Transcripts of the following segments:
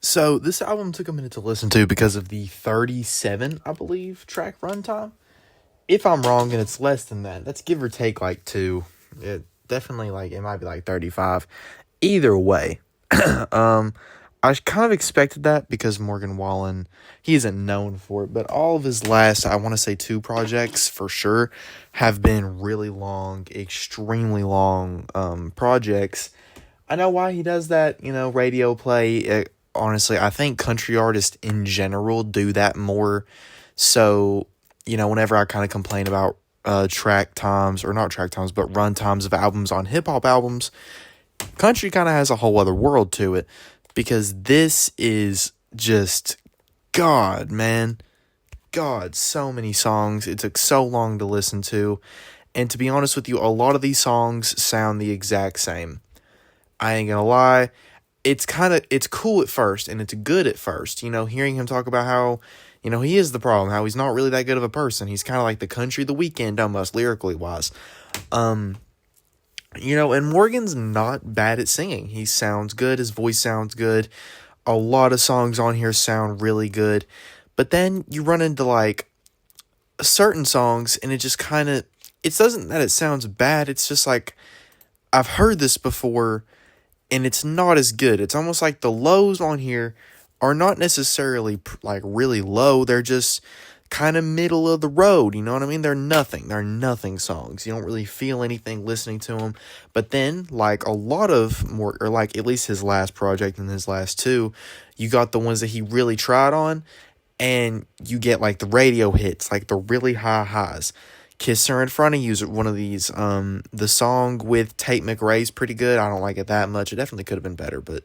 So this album took a minute to listen to because of the 37, I believe, track runtime. If I'm wrong and it's less than that, that's give or take like two. It definitely like it might be like 35. Either way, um, I kind of expected that because Morgan Wallen, he isn't known for it, but all of his last, I want to say two projects for sure, have been really long, extremely long projects. I know why he does that, radio play. Honestly, I think country artists in general do that more. So, whenever I kind of complain about track times, or not track times, but run times of albums on hip hop albums, country kind of has a whole other world to it because this is just God, man. God, so many songs. It took so long to listen to. And to be honest with you, a lot of these songs sound the exact same. I ain't gonna lie. It's cool at first and it's good at first, hearing him talk about how, he is the problem, how he's not really that good of a person. He's kind of like the country The Weeknd almost, lyrically wise. And Morgan's not bad at singing. He sounds good. His voice sounds good. A lot of songs on here sound really good. But then you run into like certain songs and it just it doesn't that it sounds bad. It's just like, I've heard this before and it's not as good. It's almost like the lows on here are not necessarily like really low. They're just kind of middle of the road. You know what I mean? They're nothing. They're nothing songs. You don't really feel anything listening to them. But then, like a lot of more, or like at least his last project and his last two, you got the ones that he really tried on, and you get like the radio hits, like the really high highs. Kiss Her in Front of You is one of these. The song with Tate McRae's pretty good. I don't like it that much. It definitely could have been better, but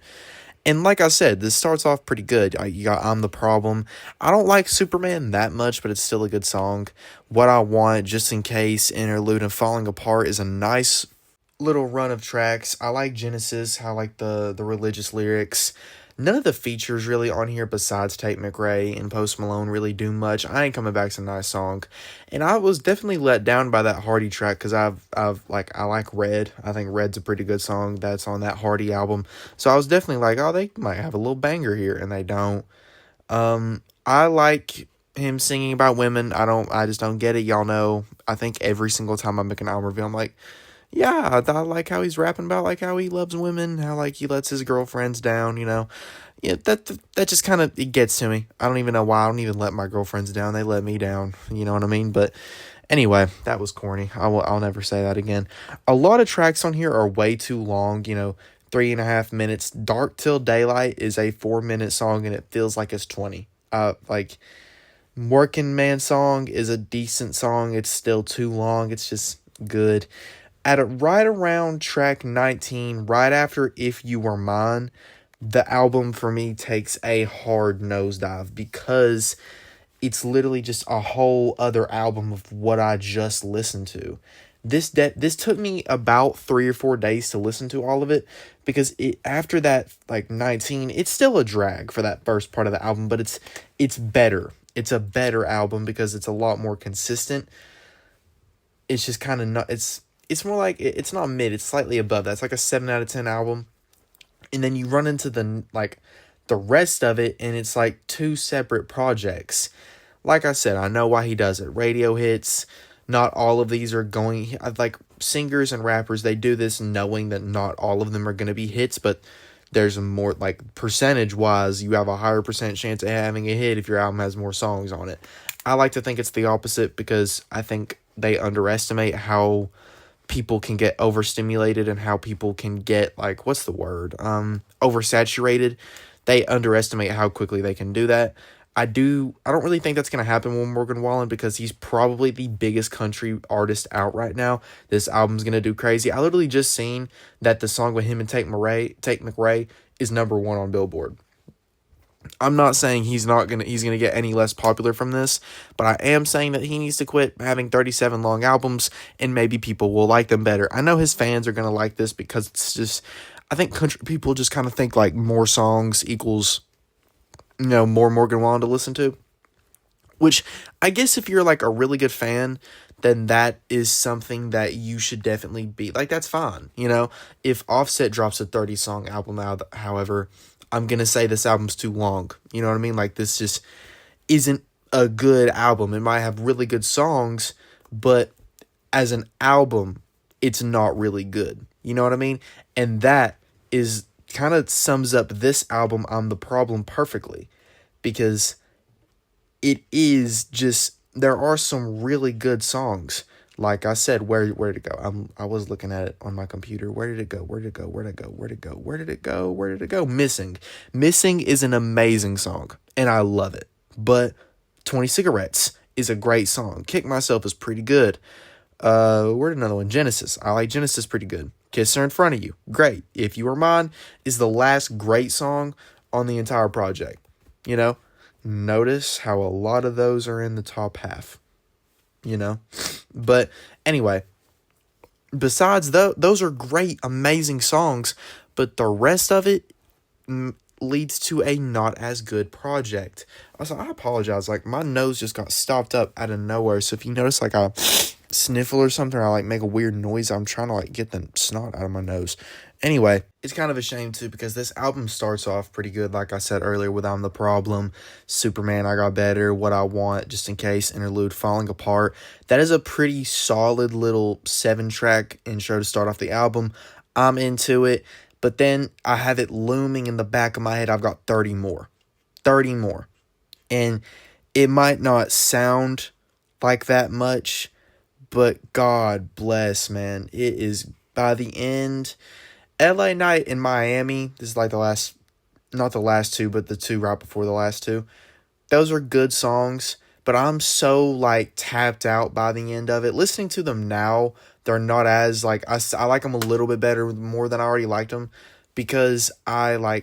and like I said, this starts off pretty good. You got I'm the Problem. I don't like Superman that much, but it's still a good song. What I Want, Just in Case, Interlude, and Falling Apart is a nice little run of tracks. I like Genesis. I like the religious lyrics. None of the features really on here besides Tate McRae and Post Malone really do much. I Ain't Coming Back's a nice song. And I was definitely let down by that Hardy track because I like Red. I think Red's a pretty good song that's on that Hardy album. So I was definitely like, oh, they might have a little banger here, and they don't. I like him singing about women. I just don't get it. Y'all know, I think every single time I make an album review, I'm like, yeah, I like how he's rapping about like how he loves women, how like he lets his girlfriends down, Yeah, that just kind of, it gets to me. I don't even know why. I don't even let my girlfriends down. They let me down. You know what I mean? But anyway, that was corny. I'll never say that again. A lot of tracks on here are way too long, 3.5 minutes. Dark Till Daylight is a 4-minute song and it feels like it's 20. Like Working Man song is a decent song. It's still too long. It's just good. Right around track 19, right after If You Were Mine, the album for me takes a hard nosedive because it's literally just a whole other album of what I just listened to. This took me about 3 or 4 days to listen to all of it because after that like 19, it's still a drag for that first part of the album, but it's better. It's a better album because it's a lot more consistent. It's just kind of not it's more like it's not mid, it's slightly above that. It's like a 7 out of 10 album. And then you run into the rest of it and it's like two separate projects. Like I said, I know why he does it. Radio hits. Not all of these are going, like singers and rappers, they do this knowing that not all of them are going to be hits, but there's a more like percentage wise, you have a higher percent chance of having a hit if your album has more songs on it. I like to think it's the opposite because I think they underestimate how people can get overstimulated and how people can get like, what's the word, oversaturated. They underestimate how quickly they can do that. I don't really think that's going to happen with Morgan Wallen because he's probably the biggest country artist out right now. This album's going to do crazy. I literally just seen that the song with him and Tate McRae is #1 on Billboard. I'm not saying he's gonna get any less popular from this, but I am saying that he needs to quit having 37 long albums and maybe people will like them better. I know his fans are gonna like this because it's just, I think country people just kind of think like more songs equals, more Morgan Wallen to listen to. Which I guess if you're like a really good fan, then that is something that you should definitely be like, that's fine. If Offset drops a 30 song album out, however, I'm going to say this album's too long. You know what I mean? Like, this just isn't a good album. It might have really good songs, but as an album, it's not really good. You know what I mean? And that is kind of sums up this album, I'm the Problem, perfectly. Because it is just, there are some really good songs. Like I said, where did it go? I was looking at it on my computer. Where did it go? Where did it go? Where did it go? Where did it go? Where did it go? Where did it go? Missing. Missing is an amazing song, and I love it. But 20 Cigarettes is a great song. Kick Myself is pretty good. Where's another one? Genesis. I like Genesis pretty good. Kiss Her in Front of You. Great. If You Were Mine is the last great song on the entire project. You know? Notice how a lot of those are in the top half. You know? But anyway, besides those are great, amazing songs, but the rest of it leads to a not as good project. Also, I apologize. Like, my nose just got stopped up out of nowhere. So if you notice, like, I sniffle or something, or I like make a weird noise, I'm trying to like get the snot out of my nose. Anyway, it's kind of a shame too, because this album starts off pretty good, like I said earlier, with I'm the Problem, Superman, I Got Better, What I Want, Just in Case, Interlude, Falling Apart. That is a pretty solid little 7-track intro to start off the album. I'm into it, but then I have it looming in the back of my head. I've got 30 more. And it might not sound like that much, but God bless, man. It is, by the end, LA Night and Miami, this is like the last, not the last two, but the two right before the last two. Those are good songs, but I'm so, like, tapped out by the end of it. Listening to them now, they're not as, like, I like them a little bit better, more than I already liked them, because I'm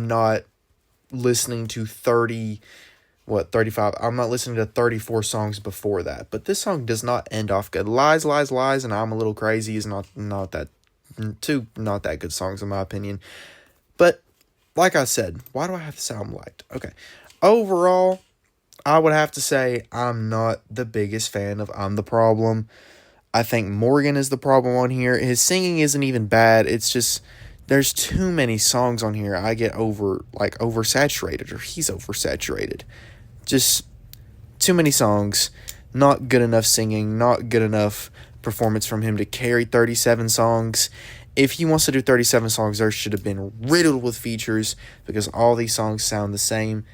not listening to 35, I'm not listening to 34 songs before that. But this song does not end off good. Lies, Lies, Lies, and I'm a Little Crazy is not that good songs in my opinion. But like I said, why do I have this album liked? Okay. Overall, I would have to say I'm not the biggest fan of I'm the Problem. I think Morgan is the problem on here. His singing isn't even bad. It's just there's too many songs on here. I get oversaturated, or he's oversaturated. Just too many songs, not good enough singing, not good enough performance from him to carry 37 songs. If he wants to do 37 songs, there should have been riddled with features, because all these songs sound the same.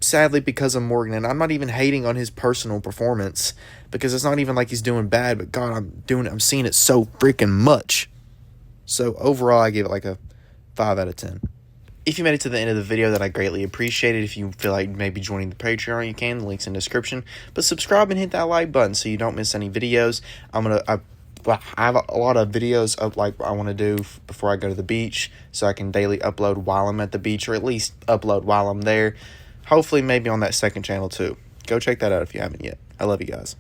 Sadly, because of Morgan, and I'm not even hating on his personal performance, because it's not even like he's doing bad, but God, I'm seeing it so freaking much. So overall, I give it like a 5 out of 10. If you made it to the end of the video, that I greatly appreciate it. If you feel like maybe joining the Patreon, you can. The link's in the description. But subscribe and hit that like button so you don't miss any videos. I have a lot of videos of like I want to do before I go to the beach, so I can daily upload while I'm at the beach, or at least upload while I'm there. Hopefully maybe on that second channel too. Go check that out if you haven't yet. I love you guys.